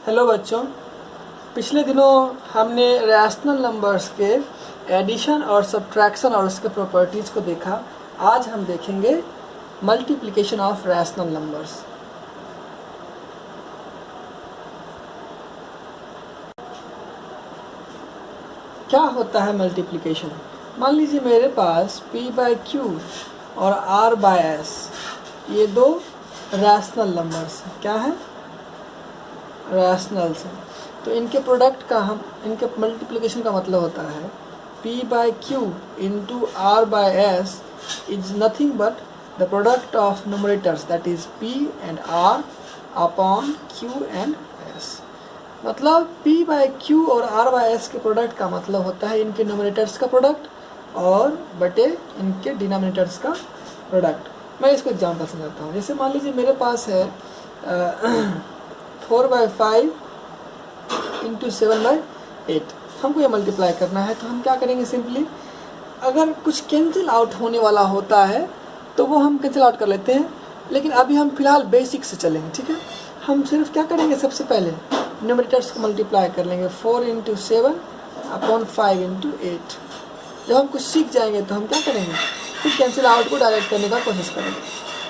Hello बच्चों, पिछले दिनों हमने रैशनल नंबर्स के एडिशन और सब्ट्रैक्शन और उसके प्रॉपर्टीज़ को देखा। आज हम देखेंगे मल्टीप्लिकेशन ऑफ रैशनल नंबर्स। क्या होता है मल्टीप्लिकेशन? मान लीजिए मेरे पास p/q और r/s ये दो रैशनल नंबर्स हैं। क्या है? रैशनल्स हैं। तो इनके प्रोडक्ट का इनके मल्टीप्लिकेशन का मतलब होता है p/q into r/s is nothing but the product of numerators that is p and r upon q and s। मतलब p/q और r/s के प्रोडक्ट का मतलब होता है इनके न्यूमरेटर्स का प्रोडक्ट और बटे इनके डिनोमिनेटर्स का प्रोडक्ट। मैं इसको एग्जाम्पल समझाता हूँ। जैसे मान लीजिए मेरे पास है 4/5 इंटू 7/8। हमको ये मल्टीप्लाई करना है, तो हम क्या करेंगे? सिंपली अगर कुछ कैंसिल आउट होने वाला होता है तो वो हम कैंसिल आउट कर लेते हैं, लेकिन अभी हम फिलहाल बेसिक से चलेंगे। ठीक है, हम सिर्फ क्या करेंगे? सबसे पहले न्यूमरेटर्स को मल्टीप्लाई कर लेंगे। 4 इंटू 7 अपॉन 5 इंटू 8। जब हम कुछ सीख जाएंगे तो हम क्या करेंगे? फिर कैंसिल आउट को डायरेक्ट करने का कोशिश करेंगे।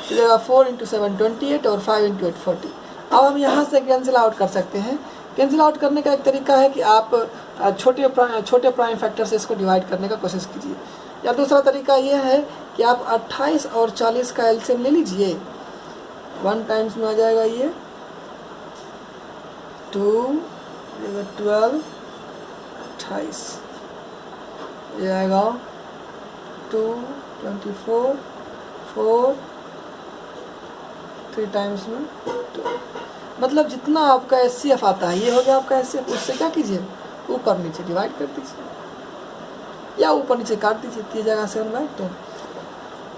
तो जगह 4 इंटू 7 28 और 5 इंटू 8 40। अब हम यहाँ से कैंसिल आउट कर सकते हैं। कैंसिल आउट करने का एक तरीका है कि आप छोटे प्राइम फैक्टर से इसको डिवाइड करने का कोशिश कीजिए, या दूसरा तरीका ये है कि आप 28 और 40 का एलसीएम ले लीजिए। 1 टाइम्स में आ जाएगा ये 2 12 28, ये आएगा 2 24 4 3 टाइम्स में 2। मतलब जितना आपका एचसीएफ आता है, ये हो गया आपका एचसीएफ। उससे क्या कीजिए? ऊपर नीचे डिवाइड कर दीजिए या ऊपर नीचे काट दीजिए। 3 जगह 7/10।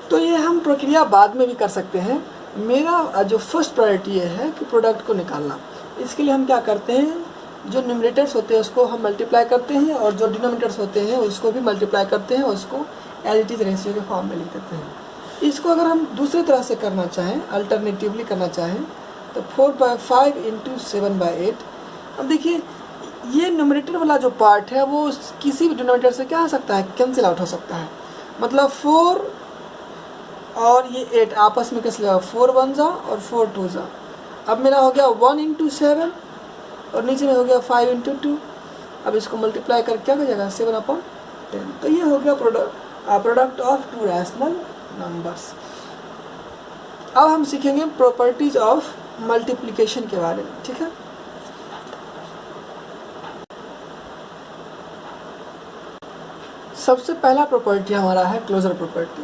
तो ये हम प्रक्रिया बाद में भी कर सकते हैं। मेरा जो फर्स्ट प्रायोरिटी ये है कि प्रोडक्ट को निकालना। इसके लिए हम क्या करते हैं? जो न्यूमरेटर्स होते हैं उसको हम मल्टीप्लाई करते हैं और जो डिनोमिनेटर्स होते हैं उसको भी मल्टीप्लाई करते हैं और उसको एज इट इज़ रेशियो के फॉर्म में लिख देते हैं। इसको अगर हम दूसरी तरह से करना चाहें, अल्टरनेटिवली करना चाहें, तो 4/5 इंटू 7/8। अब देखिए, ये न्यूमरेटर वाला जो पार्ट है वो किसी भी डिनोमिनेटर से क्या हो सकता है? कैंसिल आउट हो सकता है। मतलब 4 और ये 8 आपस में कैसे लगा? 4 1 जा और 4 2 जा। अब मेरा हो गया 1 इंटू 7 और नीचे में हो गया 5 इंटू 2। अब इसको मल्टीप्लाई कर क्या हो जाएगा? 7/10। तो ये हो गया product of two rational numbers. अब हम सीखेंगे प्रॉपर्टीज ऑफ मल्टीप्लिकेशन के बारे में। ठीक है, सबसे पहला प्रॉपर्टी हमारा है क्लोजर प्रॉपर्टी।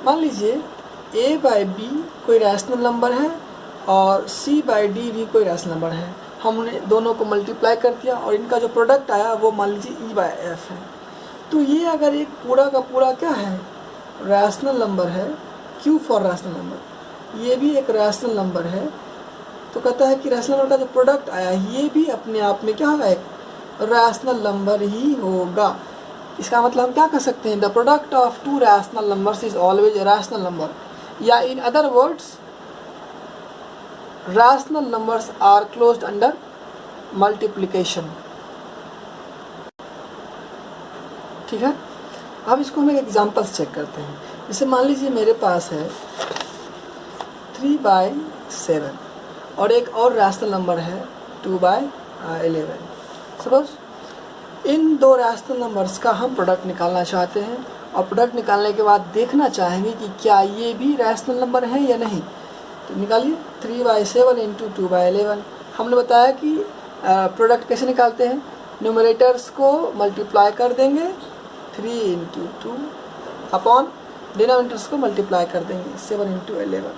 मान लीजिए a/b कोई रैशनल नंबर है और c/d भी कोई रैशनल नंबर है। हमने दोनों को मल्टीप्लाई कर दिया और इनका जो प्रोडक्ट आया वो मान लीजिए e/f है। तो ये अगर एक पूरा का पूरा क्या है? रैशनल नंबर है। q फॉर रैशनल नंबर, ये भी एक रैशनल नंबर है। तो कहता है कि रैशनल नंबर का जो प्रोडक्ट आया ये भी अपने आप में क्या होगा? एक रैशनल नंबर ही होगा। इसका मतलब हम क्या कर सकते हैं? The product of two rational numbers is always a rational number, या in other words rational numbers are closed under multiplication. ठीक है, अब इसको हम एक एग्जांपल से चेक करते हैं। जैसे मान लीजिए मेरे पास है 3/7 और एक और रैशनल नंबर है 2/11। सपोज इन दो रैशनल नंबर्स का हम प्रोडक्ट निकालना चाहते हैं और प्रोडक्ट निकालने के बाद देखना चाहेंगे कि क्या ये भी रैशनल नंबर है या नहीं। तो निकालिए 3/7 इंटू 2/11। हमने बताया कि प्रोडक्ट कैसे निकालते हैं? न्यूमरेटर्स को मल्टीप्लाई कर देंगे 3 इंटू 2 अपॉन डिनोमिनेटर्स को मल्टीप्लाई कर देंगे 7 इंटू 11।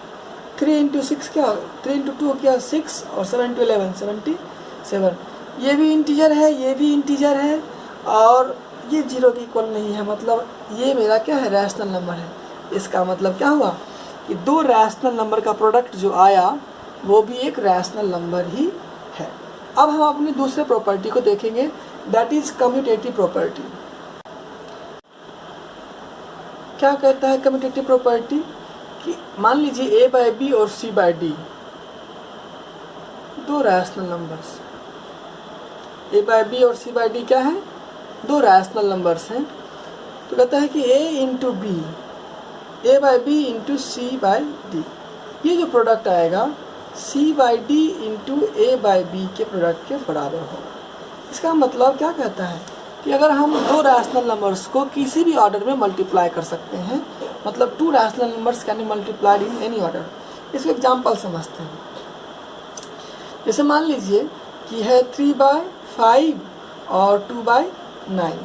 3 इंटू 6 क्या होगा? 3 इंटू 2 क्या? 6 और 7 इंटू 11 77। ये भी इंटीजर है, ये भी इंटीजर है और ये 0 के इक्वल नहीं है। मतलब ये मेरा क्या है? रैशनल नंबर है। इसका मतलब क्या हुआ कि दो रैशनल नंबर का प्रोडक्ट जो आया वो भी एक रैशनल नंबर ही है। अब हम अपनी दूसरे प्रॉपर्टी को देखेंगे, दैट इज कम्यूटेटिव प्रॉपर्टी। क्या कहता है कम्यूटेटिव प्रॉपर्टी? कि मान लीजिए a/b और c/d दो rational numbers A by B और सी बाई डी क्या है, दो रैशनल नंबर्स हैं। तो कहता है कि a into b, a by b into c by d, ये जो प्रोडक्ट आएगा c by d into a by b के प्रोडक्ट के बराबर होगा। इसका मतलब क्या कहता है कि अगर हम दो रैशनल नंबर्स को किसी भी ऑर्डर में मल्टीप्लाई कर सकते हैं, मतलब to rational numbers can be multiplied in any order. इसको एग्जांपल समझते हैं। जैसे मान लीजिए कि है 3/5 और 2/9,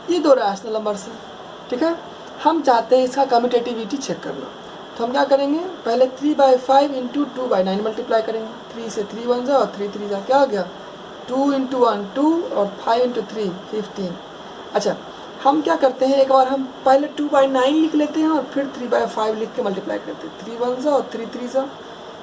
ये दो रैशनल नंबर्स हैं, ठीक है। हम चाहते हैं इसका कम्यूटेटिविटी चेक करना, तो हम क्या करेंगे, पहले 3/5 इंटू 2/9 मल्टीप्लाई करेंगे। 3 से 3 1 जा और 3 3 जा, क्या हो गया, 2 इंटू 1 2 और 5 इंटू 3 15। अच्छा, हम क्या करते हैं, एक बार हम पहले 2/9 लिख लेते हैं और फिर 3/5 लिख के मल्टीप्लाई करते हैं। 3 1 जा और 3 3 जा,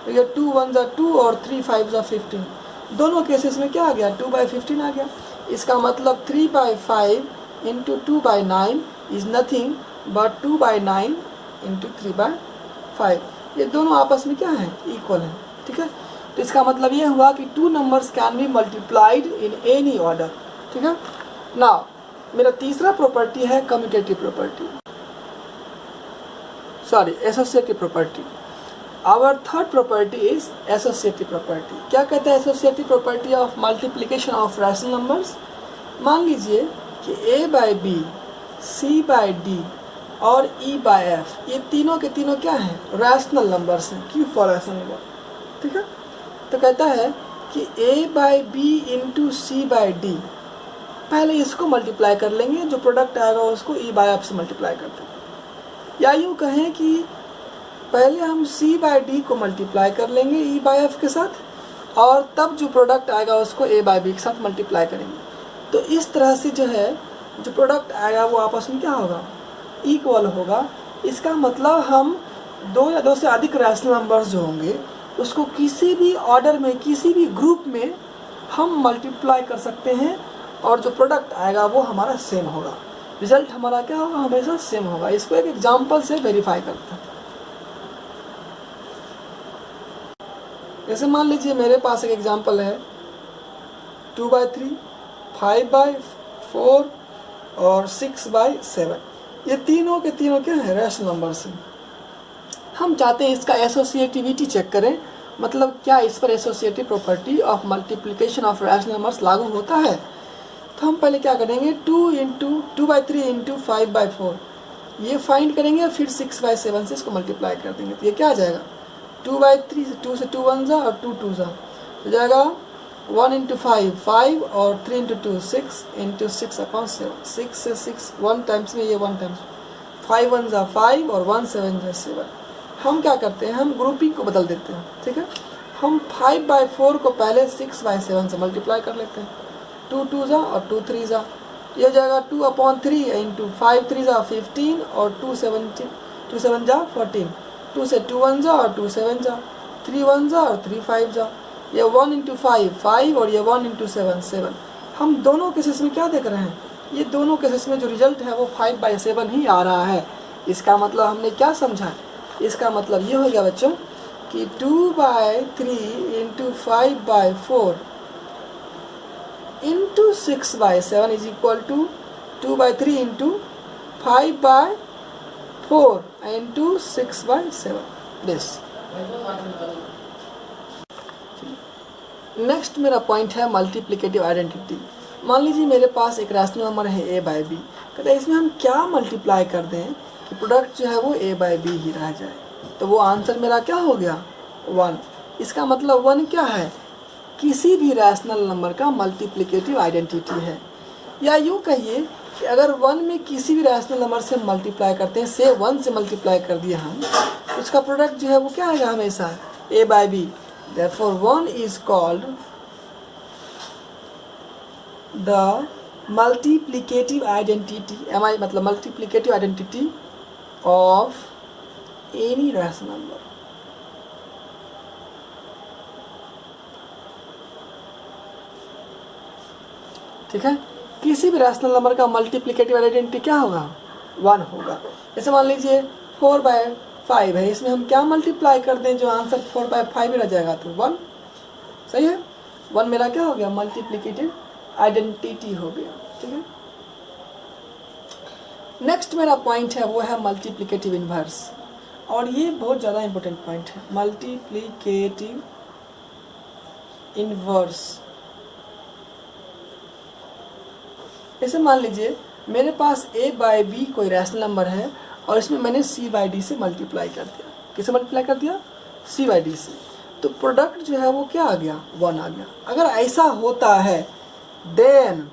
तो ये 2 1 जा 2 और 3 5 जा 15। दोनों केसेस में क्या आ गया, 2/15 आ गया। इसका मतलब 3/5 into 2/9 is nothing but 2/9 into 3/5। ये दोनों आपस में क्या है, इक्वल है, ठीक है। तो इसका मतलब ये हुआ कि two numbers can be multiplied in any order, ठीक है। नाउ मेरा तीसरा प्रॉपर्टी है commutative property, sorry associative property. Our third property is associative property. क्या कहता है associative property of multiplication of rational numbers. मान लीजिए कि a by b, c by d और ई बाई एफ, ये तीनों के तीनों क्या हैं, रैशनल नंबर्स हैं, क्यू फॉर रैशनल नंबर, ठीक है। तो कहता है कि a by b into c by d, पहले इसको मल्टीप्लाई कर लेंगे, जो प्रोडक्ट आएगा उसको ई बाई एफ से मल्टीप्लाई करते हैं। या यूँ कहें कि पहले हम सी बाई डी को मल्टीप्लाई कर लेंगे ई बाई एफ के साथ, और तब जो प्रोडक्ट आएगा उसको ए बाई बी के साथ मल्टीप्लाई करेंगे। तो इस तरह से जो है जो प्रोडक्ट आएगा वो आपस में क्या होगा, इक्वल होगा। इसका मतलब हम दो या दो से अधिक रैशनल नंबर्स जो होंगे उसको किसी भी ऑर्डर में, किसी भी ग्रुप में हम मल्टीप्लाई कर सकते हैं, और जो प्रोडक्ट आएगा वो हमारा सेम होगा, रिजल्ट हमारा क्या होगा, हमेशा सेम होगा। इसको एक एग्जांपल से वेरीफाई करते हैं। जैसे मान लीजिए मेरे पास एक एग्जांपल है 2/3, 5/4 और 6/7। ये तीनों के तीनों क्या है, रैशनल नंबर्स हैं। हम चाहते हैं इसका एसोसिएटिविटी चेक करें, मतलब क्या इस पर associative property of multiplication of rational numbers लागू होता है। तो हम पहले क्या करेंगे, 2/3 इंटू 5/4 ये फाइंड करेंगे, फिर 6/7 से इसको मल्टीप्लाई कर देंगे। तो ये क्या आ जाएगा, 2/3 से 2 से 2 1 जा और 2 2 जा, हो जाएगा 1 इंटू 5 5 और 3 इंटू 2 6 इंटू 6/7। 6 से 6 1 टाइम्स में, ये 1 टाइम्स, 5 1 जा 5 और 1 7 जा 7। हम क्या करते हैं, हम ग्रुपिंग को बदल देते हैं, ठीक है। हम 5/4 को पहले 6/7 से मल्टीप्लाई कर लेते हैं, 2 2 जा और 2 3 जा, ये हो जाएगा 2/3 इंटू 5 3 जा 15 और 2 7 जा 14। 2 से 2 1 जा और 2 7 जा, 3 1 जा और 3 5 जा, ये 1 इंटू 5 5 और ये 1 इंटू 7 7। हम दोनों केसेस में क्या देख रहे हैं, ये दोनों केसेस में जो रिजल्ट है वो 5/7 ही आ रहा है। इसका मतलब हमने क्या समझा, इसका मतलब ये हो गया बच्चों कि 2/3 into 5/4 into 6/7 is equal to 2/3 into 5/4 into 6/7 this. Next मेरा पॉइंट है मल्टीप्लिकेटिव आइडेंटिटी। मान लीजिए मेरे पास एक रैशनल नंबर है ए बाई बी, कहते हैं इसमें हम क्या मल्टीप्लाई कर दें कि प्रोडक्ट जो है वो ए बाई बी ही रह जाए। तो वो आंसर मेरा क्या हो गया, 1। इसका मतलब 1 क्या है, किसी भी रैशनल नंबर का मल्टीप्लिकेटिव आइडेंटिटी है। या यूँ कहिए कि अगर 1 में किसी भी रैशनल नंबर से मल्टीप्लाई करते हैं, से 1 से मल्टीप्लाई कर दिया हम, उसका प्रोडक्ट जो है वो क्या आएगा हमेशा, ए by B. Therefore 1 is called the multiplicative identity, मतलब multiplicative identity of any rational number। ठीक है, किसी भी रैशनल नंबर का मल्टीप्लिकेटिव आइडेंटिटी क्या होगा, 1 होगा। जैसे मान लीजिए 4/5 है, इसमें हम क्या मल्टीप्लाई कर दें जो आंसर 4/5 रह जाएगा, तो 1। सही है, 1 मेरा क्या हो गया, मल्टीप्लिकेटिव आइडेंटिटी हो गया। ठीक है, नेक्स्ट मेरा पॉइंट है वो है मल्टीप्लिकेटिव इन्वर्स, और ये बहुत ज़्यादा इंपॉर्टेंट पॉइंट है, मल्टीप्लिकेटिव इन्वर्स। ऐसे मान लीजिए मेरे पास a बाई बी कोई रैशनल नंबर है और इसमें मैंने c बाई डी से मल्टीप्लाई कर दिया। किसे मल्टीप्लाई कर दिया? c बाई डी से। तो प्रोडक्ट जो है वो क्या आ गया? 1 आ गया। अगर ऐसा होता है then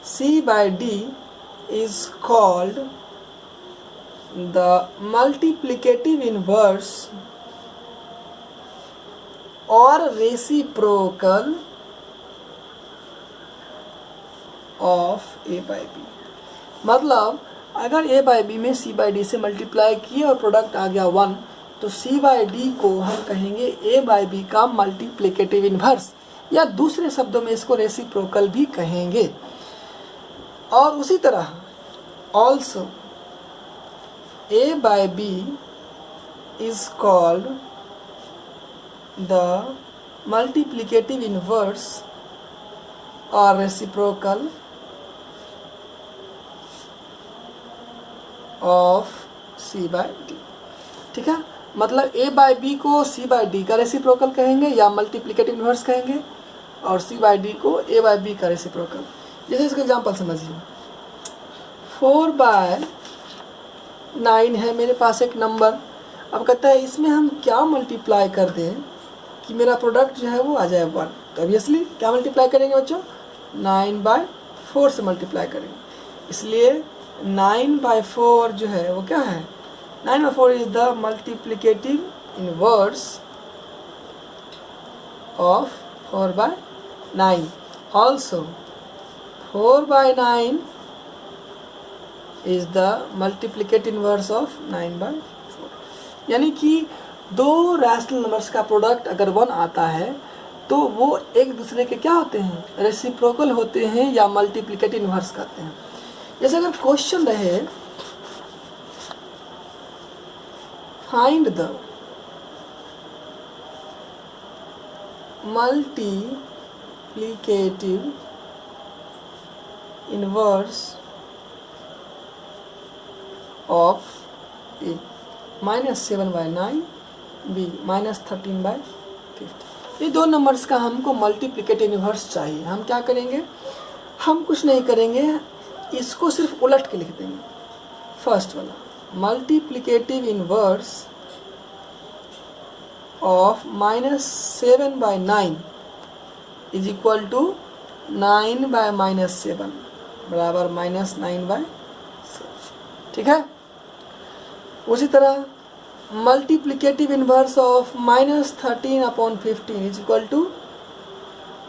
c by D is called the multiplicative inverse or reciprocal of a by b। मतलब अगर a बाई बी में c बाई डी से मल्टीप्लाई किए और प्रोडक्ट आ गया 1, तो c बाई डी को हम कहेंगे a बाई बी का मल्टीप्लिकेटिव इन्वर्स, या दूसरे शब्दों में इसको रेसिप्रोकल भी कहेंगे। और उसी तरह also a by b is called the multiplicative inverse और reciprocal of c by d. ठीक है, मतलब a बाई बी को c बाई डी का रेसिप्रोकल कहेंगे या मल्टीप्लिकेटिव इन्वर्स कहेंगे, और c बाई डी को a बाई बी का रेसिप्रोकल। जैसे इसका एग्जांपल समझिए, 4 बाय 9 है मेरे पास एक नंबर। अब कहता है इसमें हम क्या मल्टीप्लाई कर दें कि मेरा प्रोडक्ट जो है वो आ जाए 1। तो ऑब्वियसली क्या मल्टीप्लाई करेंगे बच्चों? 9 बाय 4 से मल्टीप्लाई करेंगे। इसलिए 9 बाय 4 जो है वो क्या है? 9 by 4 is the multiplicative inverse of 4 by 9। Also 4 by 9 is the multiplicative inverse of 9 by 4। यानी कि दो रैशनल नंबर्स का प्रोडक्ट अगर 1 आता है तो वो एक दूसरे के क्या होते हैं? रेसिप्रोकल होते हैं या मल्टीप्लिकेटिव इनवर्स करते हैं। जैसे अगर क्वेश्चन रहे find the multiplicative inverse of A -7 by 9 B -13 by 50। ये दो नंबर्स का हमको मल्टीप्लिकेटिव इनवर्स चाहिए। हम क्या करेंगे? हम कुछ नहीं करेंगे, इसको सिर्फ उलट के लिख देंगे। फर्स्ट वाला multiplicative inverse of -7 by 9 is equal to 9 by -7 बराबर -9 बाय 7। ठीक है, उसी तरह multiplicative inverse of -13 upon 15 is equal to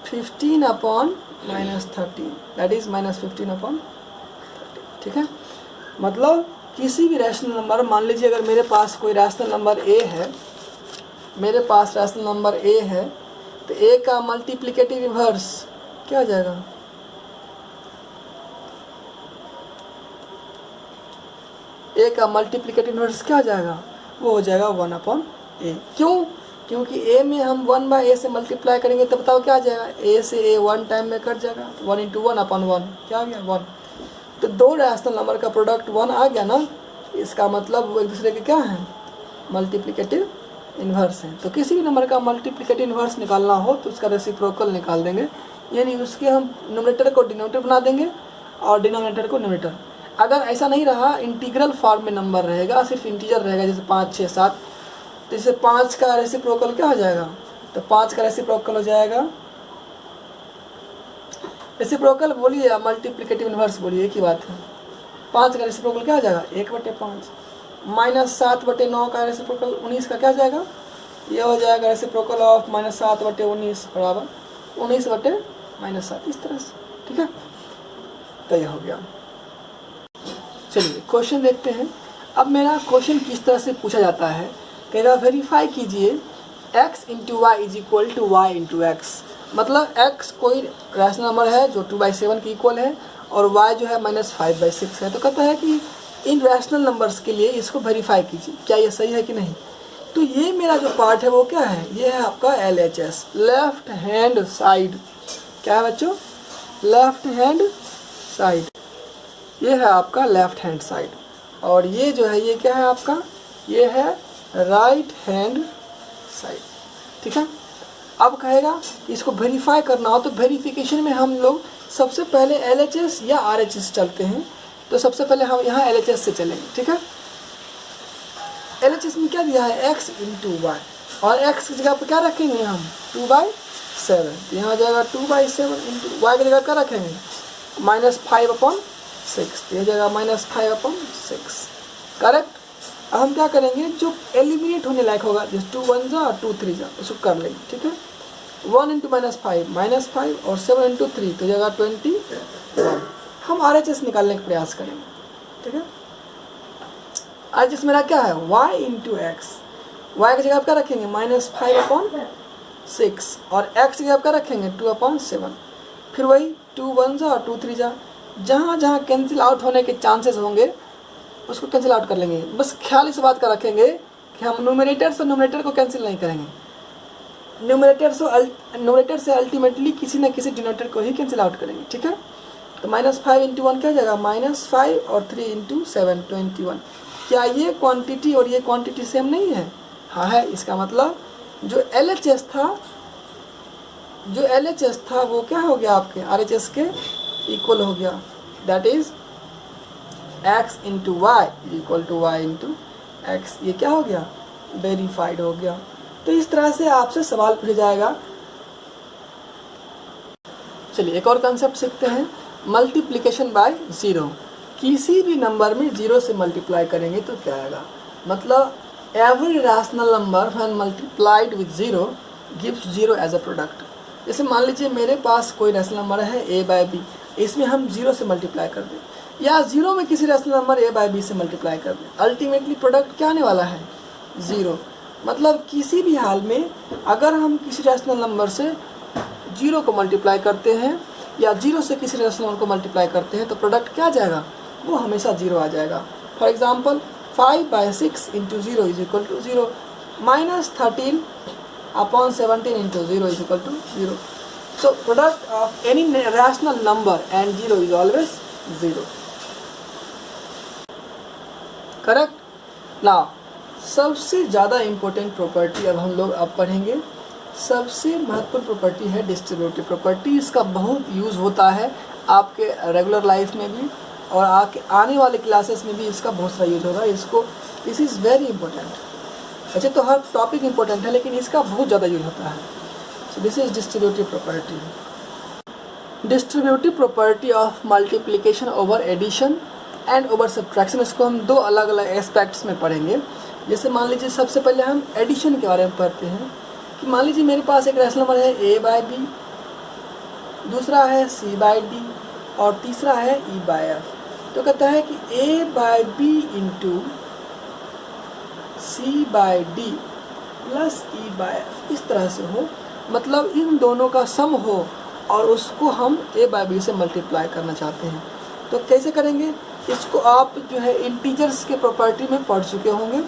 15 upon -13 that is -15 upon 30। ठीक है, मतलब किसी भी रैशनल नंबर, मान लीजिए अगर मेरे पास कोई रैशनल नंबर a है, मेरे पास रैशनल नंबर a है, तो a का मल्टीप्लिकेटिव इनवर्स क्या हो जाएगा? a का मल्टीप्लिकेटिव इनवर्स क्या हो जाएगा? वो हो जाएगा 1 अपॉन a। क्यों? क्योंकि a में हम 1 बाय a से मल्टीप्लाई करेंगे तो बताओ क्या आ जाएगा? a से a 1 टाइम में कट जाएगा, 1 इंटू 1 अपॉन 1 क्या आ गया? 1। तो दो रैशनल नंबर का प्रोडक्ट 1 आ गया ना, इसका मतलब वो एक दूसरे के क्या हैं? मल्टीप्लिकेटिव इन्वर्स हैं। तो किसी भी नंबर का मल्टीप्लिकेटिव इन्वर्स निकालना हो तो उसका रेसिप्रोकल निकाल देंगे, यानी उसके हम न्यूमरेटर को डिनोमिनेटर बना देंगे और डिनोमिनेटर को न्यूमरेटर। अगर ऐसा नहीं रहा, इंटीग्रल फॉर्म में नंबर रहेगा, सिर्फ इंटीजर रहेगा, जैसे 5, 6, 7, तो इसे 5 का रेसिप्रोकल क्या हो जाएगा? तो 5 का रेसिप्रोकल हो जाएगा, रेसिप्रोकल बोलिए या मल्टीप्लिकेटिव इनवर्स बोलिए, एक ही बात है। 5 का रेसिप्रोकल क्या हो जाएगा? 1/5। -7/9 का रेसिप्रोकल 19 का क्या हो जाएगा? ये हो जाएगा रेसिप्रोकल ऑफ -7/19 बराबर 19/-7, इस तरह से। ठीक है, तो ये हो गया। चलिए क्वेश्चन देखते हैं। अब मेरा क्वेश्चन किस तरह से पूछा जाता है, कहेगा वेरीफाई कीजिए x into Y is equal to Y into X. मतलब x कोई रैशनल नंबर है जो 2/7 के इक्वल है और y जो है -5/6 है। तो कहता है कि इन रैशनल नंबर्स के लिए इसको वेरीफाई कीजिए, क्या ये सही है कि नहीं। तो ये मेरा जो पार्ट है वो क्या है, ये है आपका LHS, लेफ्ट हैंड साइड। क्या है बच्चों, लेफ्ट हैंड साइड, ये है आपका लेफ्ट हैंड साइड। और ये जो है ये क्या है आपका, ये है राइट हैंड साइड। ठीक है। अब कहेगा कि इसको वेरीफाई करना हो, तो वेरिफिकेशन में हम लोग सबसे पहले LHS या RHS चलते हैं। तो सबसे पहले हम यहाँ LHS से चलेंगे। ठीक है। LHS में क्या दिया है, x इंटू वाई, और x की जगह पर क्या रखेंगे हम, 2/7। तो यहाँ हो जाएगा 2/7 इंटू वाई की जगह क्या रखेंगे, -5/6। तो यह जाएगा -5/6। करेक्ट। अब हम क्या करेंगे, जो एलिमिनेट होने लायक होगा, जैसे 2 1 जा और 2 3 जा, उसको कर लेंगे। ठीक है। 1 इंटू -5 और 7 इंटू 3 तो जाएगा 21। हम RHS निकालने का प्रयास करेंगे। ठीक है। RHS मेरा क्या है, y इंटू एक्स। वाई की जगह आप क्या रखेंगे, -5/6, और x की जगह आप क्या रखेंगे, 2/7। फिर वही 2 1 जा और 2 3 जा, जहाँ जहाँ कैंसिल आउट होने के चांसेस होंगे उसको कैंसिल आउट कर लेंगे। बस ख्याल इस बात का रखेंगे कि हम न्यूमरेटर से न्यूमरेटर को कैंसिल नहीं करेंगे, न्यूमरेटर से अल्टीमेटली किसी न किसी डिनोमिनेटर को ही कैंसिल आउट करेंगे। ठीक है। तो -5 इंटू 1 क्या हो जाएगा, -5 और 3 इंटू 7 21। क्या ये क्वांटिटी और ये क्वांटिटी सेम नहीं है, हाँ है। इसका मतलब जो LHS था वो क्या हो गया, आपके RHS के इक्वल हो गया। That is x into Y equal to Y into X. ये क्या हो गया, वेरीफाइड हो गया। तो इस तरह से आपसे सवाल पूछा जाएगा। चलिए एक और कंसेप्ट सीखते हैं, मल्टीप्लिकेशन बाय ज़ीरो। किसी भी नंबर में 0 से मल्टीप्लाई करेंगे तो क्या आएगा, मतलब every rational number when multiplied with 0 gives 0 as a product. जैसे मान लीजिए मेरे पास कोई रैशनल नंबर है a/b, इसमें हम 0 से मल्टीप्लाई कर दें, या 0 में किसी रैशनल नंबर a/b से मल्टीप्लाई कर दें, अल्टीमेटली प्रोडक्ट क्या आने वाला है, 0। मतलब किसी भी हाल में अगर हम किसी रैशनल नंबर से 0 को मल्टीप्लाई करते हैं या 0 से किसी रैशनल नंबर को मल्टीप्लाई करते हैं तो प्रोडक्ट क्या आ जाएगा, वो हमेशा 0 आ जाएगा। For example 5/6 into 0 is equal to 0, -13/17 into 0 is equal to 0। So product of any rational number and 0 is always 0। Correct. Now सबसे ज़्यादा इम्पोर्टेंट प्रॉपर्टी अब हम लोग अब पढ़ेंगे, सबसे महत्वपूर्ण प्रॉपर्टी है डिस्ट्रीब्यूटिव प्रॉपर्टी। इसका बहुत यूज़ होता है आपके रेगुलर लाइफ में भी, और आने वाले क्लासेस में भी इसका बहुत सारा यूज होगा। इसको दिस इज़ वेरी इंपॉर्टेंट। अच्छा, तो हर टॉपिक इंपॉर्टेंट है लेकिन इसका बहुत ज़्यादा यूज होता है। So this is distributive property. Distributive property of multiplication over addition and over subtraction, इसको हम दो अलग अलग एस्पेक्ट्स में पढ़ेंगे। जैसे मान लीजिए सबसे पहले हम एडिशन के बारे में पढ़ते हैं कि मान लीजिए मेरे पास एक रैशनल नंबर है a/b, दूसरा है c/d और तीसरा है e/f। तो कहता है कि a/b into c/d plus e/f इस तरह से हो, मतलब इन दोनों का सम हो और उसको हम a/b से मल्टीप्लाई करना चाहते हैं। तो कैसे करेंगे, इसको आप जो है इंटीजर्स के प्रॉपर्टी में पढ़ चुके होंगे।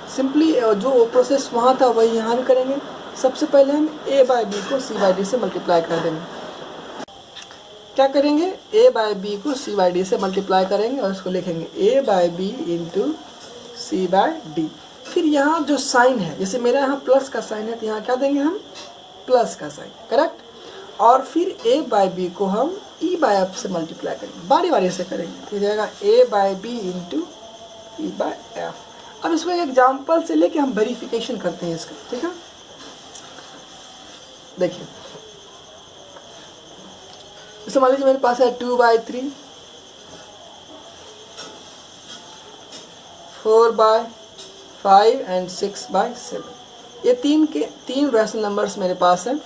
सिंपली जो प्रोसेस वहाँ था वही यहाँ भी करेंगे। सबसे पहले हम a/b को c/d से मल्टीप्लाई कर देंगे। क्या करेंगे, a/b को c/d से मल्टीप्लाई करेंगे और इसको लिखेंगे a/b इंटू c/d। फिर यहाँ जो साइन है, जैसे मेरा यहाँ प्लस का साइन है तो यहाँ क्या देंगे हम, प्लस का साइन। करेक्ट। और फिर a/b को हम e/f से मल्टीप्लाई करेंगे, बारी बारी से करेंगे। तो जाएगा a/b इंटू e/f। अब इसको एक एग्जाम्पल से लेके हम वेरिफिकेशन करते हैं इसका। ठीक है, देखिए जैसे मान लीजिए मेरे पास है 2/3, 4/5 एंड 6/7। ये तीन रैशनल नंबर्स मेरे पास हैं।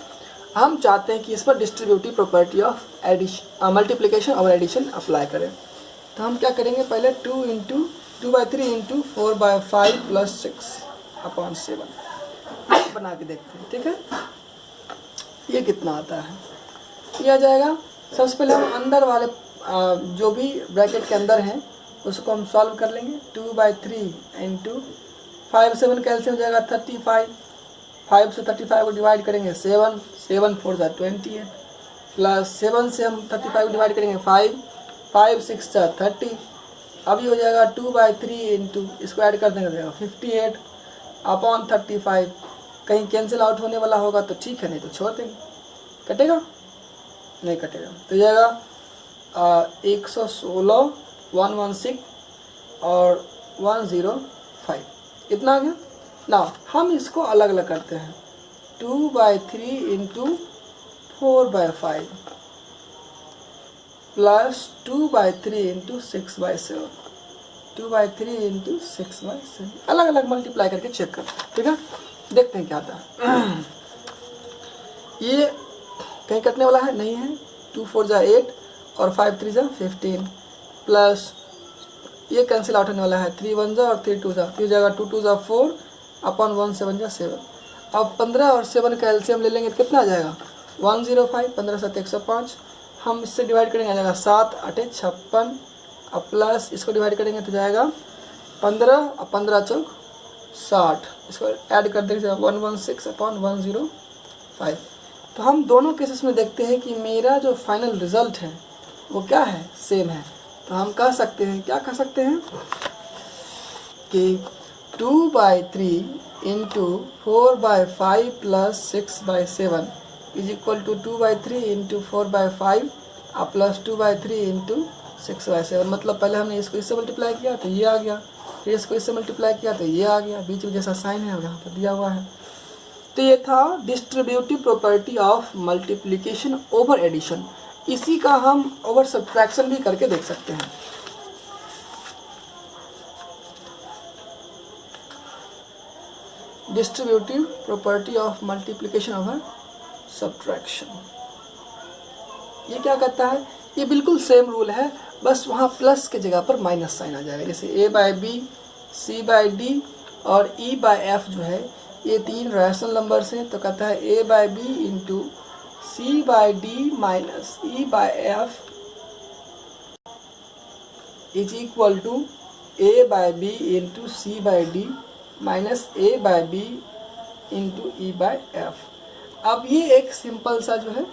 हम चाहते हैं कि इस पर distributive property of addition multiplication और एडिशन अप्लाई करें। तो हम क्या करेंगे, पहले 2/3 इंटू 4/5 प्लस 6/7 बना के देखते हैं। ठीक है, ये कितना आता है, ये आ जाएगा। सबसे पहले हम अंदर वाले जो भी ब्रैकेट के अंदर हैं उसको हम सॉल्व कर लेंगे। 2/3 इंटू 5 7 कैल्शियम हो जाएगा 35, 5 से 35 को डिवाइड करेंगे 7, 7 4 जा 28, प्लस 7 से हम 35 को डिवाइड करेंगे 5, 5 6 जा 30, अभी हो जाएगा 2/3 इंटू, इसको ऐड कर देंगे हो जाएगा 58 अपॉन 35। कहीं कैंसिल आउट होने वाला होगा तो ठीक है, नहीं तो छोड़ देंगे। कटेगा? नहीं कटेगा। तो जाएगा 116, 116 और 105, इतना आ गया ना। हम इसको अलग अलग करते हैं, 2/3 इंटू 4/5 प्लस 2/3 इंटू 6/7, 2/3 इंटू 6/7, अलग अलग मल्टीप्लाई करके चेक करते हैं। ठीक है, देखते हैं क्या आता है। ये कहीं कटने वाला है? नहीं है। 2 4 जा 8 और 5 3 जा 15, प्लस ये कैंसिल आउट होने वाला है, 3 1 जा और 3 2 जा, 3 जाएगा 2 2 जा 4 अपॉन 1 7 जा 7। अब 15 और 7 का एलसीएम ले लेंगे तो कितना आ जाएगा? 105, 15 7 105, हम इससे डिवाइड करेंगे आ जाएगा 7 8 56, अब प्लस इसको डिवाइड करेंगे तो जाएगा 15 और 15 चौक 60, इसको ऐड कर देंगे 116 अपॉन 105। तो हम दोनों केसेस में देखते हैं कि मेरा जो फाइनल रिजल्ट है वो क्या है? सेम है। तो हम कह सकते हैं, क्या कह सकते हैं कि 2/3 into 4/5 plus 6/7 is equal to 2/3 into 4/5 और प्लस 2/3 इंटू 6/7। मतलब पहले हमने इसको इससे मल्टीप्लाई किया तो ये आ गया, फिर इसको इससे मल्टीप्लाई किया तो ये आ गया, बीच में जैसा साइन है यहाँ पर दिया हुआ है। तो ये था distributive property of multiplication over addition. इसी का हम ओवर सब्ट्रैक्शन भी करके देख सकते हैं। Distributive property of multiplication over subtraction, ये क्या कहता है? ये बिल्कुल सेम रूल है, बस वहाँ प्लस के जगह पर माइनस साइन आ जाएगा। जैसे a/b, c/d और e/f जो है ये 3 रैशनल नंबर्स हैं, तो कहता है a/b into c/d minus e/f is equal to a/b into c/d minus a/b into e/f। अब ये एक सिंपल सा जो है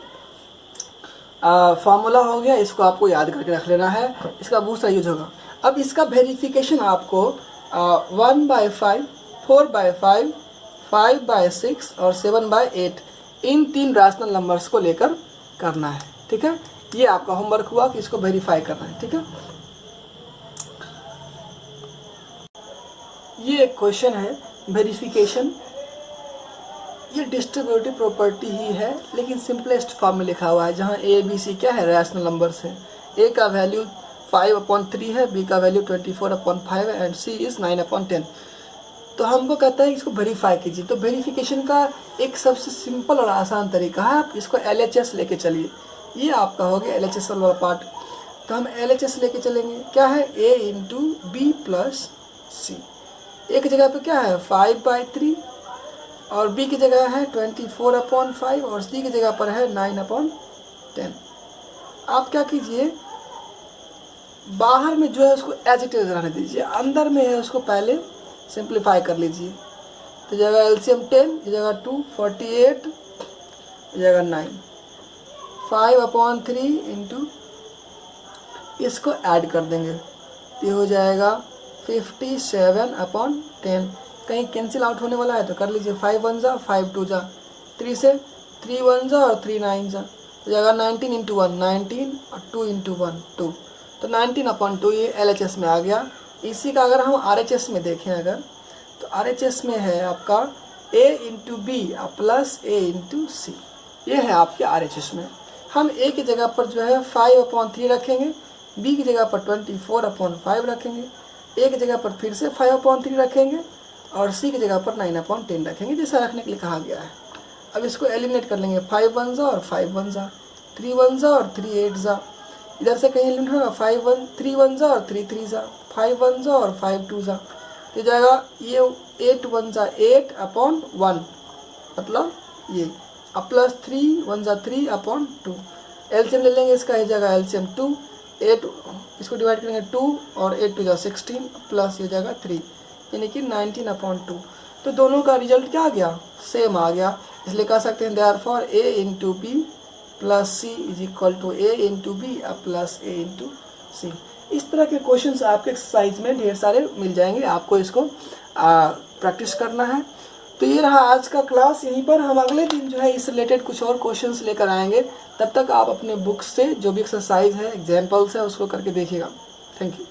फार्मूला हो गया, इसको आपको याद करके रख लेना है, इसका बहुत सारा यूज होगा। अब इसका वेरिफिकेशन आपको 1/5, 4/5, 5/6 और 7/8 इन 3 रैशनल नंबर्स को लेकर करना है। ठीक है, ये आपका होमवर्क हुआ कि इसको वेरीफाई करना है। ठीक है, ये एक क्वेश्चन है वेरिफिकेशन। ये डिस्ट्रीब्यूटिव प्रॉपर्टी ही है, लेकिन सिंपलेस्ट फॉर्म में लिखा हुआ है, जहाँ ए बी सी क्या है? रैशनल नंबर्स है। ए का वैल्यू 5/3 है, बी का वैल्यू 24/5 है एंड सी इज 9/10। तो हमको कहता है इसको वेरीफाई कीजिए। तो वेरिफिकेशन का एक सबसे सिंपल और आसान तरीका है, आप इसको LHS लेके चलिए। ये आपका हो गया LHS वाला पार्ट। तो हम LHS लेके चलेंगे, क्या है? a इंटू बी प्लस सी। एक जगह पे क्या है? 5/3 और b की जगह है 24/5 और c की जगह पर है 9/10। आप क्या कीजिए, बाहर में जो है उसको एज इट इज रहने दीजिए, अंदर में है उसको पहले सिंप्लीफाई कर लीजिए। तो जगह एलसीएम 10, ये जगह 2 48, ये जगह 9, 5/3 इंटू इसको ऐड कर देंगे, ये हो जाएगा 57/10। कहीं कैंसिल आउट होने वाला है तो कर लीजिए, 5 1 जा 5 2 जा, 3 से 3 1 जा और 3 9 जा, तो जगह 19 इंटू 1 19 और 2 इंटू 1 2, तो 19/2 ये LHS में आ गया। इसी का अगर हम RHS में देखें अगर, तो RHS में है आपका a into b plus a into c, ये है आपके RHS में। हम a की जगह पर जो है 5/3 रखेंगे, b की जगह पर 24/5 रखेंगे, a की जगह पर फिर से 5/3 रखेंगे और c की जगह पर 9/10 रखेंगे, जैसा रखने के लिए कहा गया है। अब इसको एलिमिनेट कर लेंगे, 5 1 जा और 5 1 जा, 3 1 जा और 3 8 जा, इधर से कहीं एलिमिनेट होगा 5 1 3 1 जा और 3 3 जा, 5 1 जा और 5 2 जा, तो जाएगा ये 8 1 जा 8/1, मतलब ये अब प्लस 3 1 जा 3/2। एलसीएम ले लेंगे इसका, ये जाएगा एलसीएम 2, 8 इसको डिवाइड करेंगे 2 और 8 2 जा 16 प्लस ये जाएगा 3, यानी कि 19/2। तो दोनों का रिजल्ट क्या आ गया, सेम आ गया। इसलिए कह सकते हैं therefore a into b plus c is equal to a into b plus a into c. इस तरह के क्वेश्चंस आपके एक्सरसाइज में ढेर सारे मिल जाएंगे, आपको इसको प्रैक्टिस करना है। तो ये रहा आज का क्लास। यहीं पर हम अगले दिन जो है इस रिलेटेड कुछ और क्वेश्चंस लेकर आएंगे। तब तक आप अपने बुक्स से जो भी एक्सरसाइज है, एग्जाम्पल्स है, उसको करके देखिएगा। Thank you.